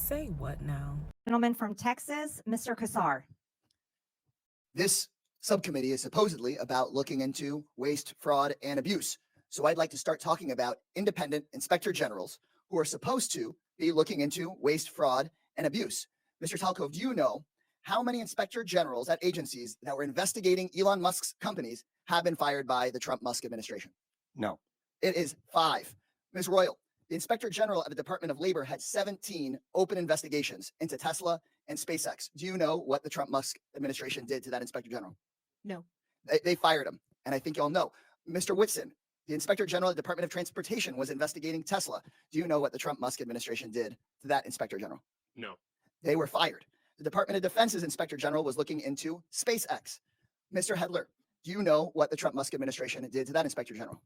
Say what now? Gentleman from Texas, Mr. Kassar. This subcommittee is supposedly about looking into waste, fraud, and abuse. So I'd like to start talking about independent inspector generals who are supposed to be looking into waste, fraud, and abuse. Mr. Talcove, do you know how many inspector generals at agencies that were investigating Elon Musk's companies have been fired by the Trump-Musk administration? No. It is 5. Ms. Royal, the Inspector General at the Department of Labor had 17 open investigations into Tesla and SpaceX. Do you know what the Trump-Musk administration did to that Inspector General? No. They fired him, and I think y'all know. Mr. Whitson, the Inspector General at the Department of Transportation was investigating Tesla. Do you know what the Trump-Musk administration did to that Inspector General? No. They were fired. The Department of Defense's Inspector General was looking into SpaceX. Mr. Hedler, do you know what the Trump-Musk administration did to that Inspector General?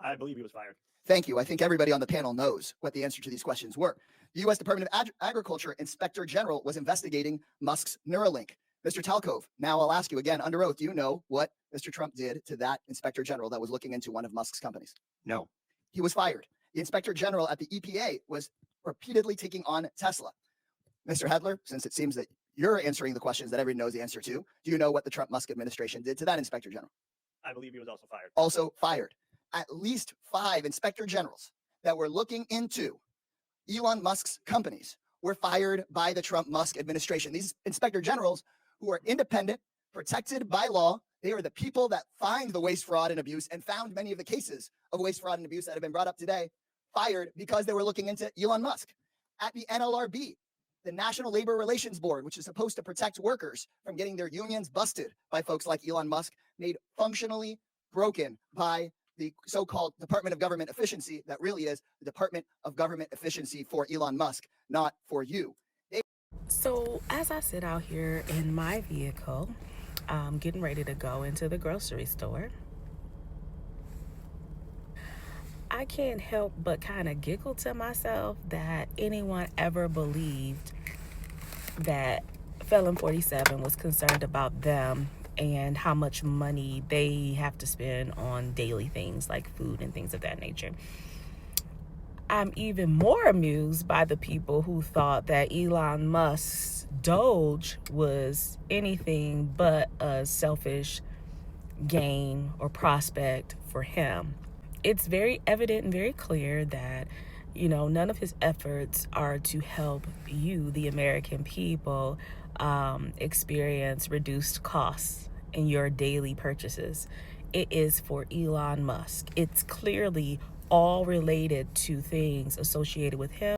I believe he was fired. Thank you. I think everybody on the panel knows what the answer to these questions were. The U.S. Department of Agriculture Inspector General was investigating Musk's Neuralink. Mr. Talcove, now I'll ask you again under oath, do you know what Mr. Trump did to that Inspector General that was looking into one of Musk's companies? No. He was fired. The Inspector General at the EPA was repeatedly taking on Tesla. Mr. Hedler, since it seems that you're answering the questions that everyone knows the answer to, do you know what the Trump-Musk administration did to that Inspector General? I believe he was also fired. Also fired. At least 5 inspector generals that were looking into Elon Musk's companies were fired by the Trump-Musk administration. These inspector generals, who are independent, protected by law, they are the people that find the waste, fraud, and abuse and found many of the cases of waste, fraud, and abuse that have been brought up today, fired because they were looking into Elon Musk. At the NLRB, the National Labor Relations Board, which is supposed to protect workers from getting their unions busted by folks like Elon Musk, made functionally broken by the so-called Department of Government Efficiency that really is the Department of Government Efficiency for Elon Musk, not for you. So as I sit out here in my vehicle, getting ready to go into the grocery store, I can't help but kind of giggle to myself that anyone ever believed that Felon 47 was concerned about them and how much money they have to spend on daily things like food and things of that nature. I'm even more amused by the people who thought that Elon Musk's DOGE was anything but a selfish gain or prospect for him. It's very evident and very clear that, none of his efforts are to help you, the American people, experience reduced costs in your daily purchases. It is for Elon Musk. It's clearly all related to things associated with him.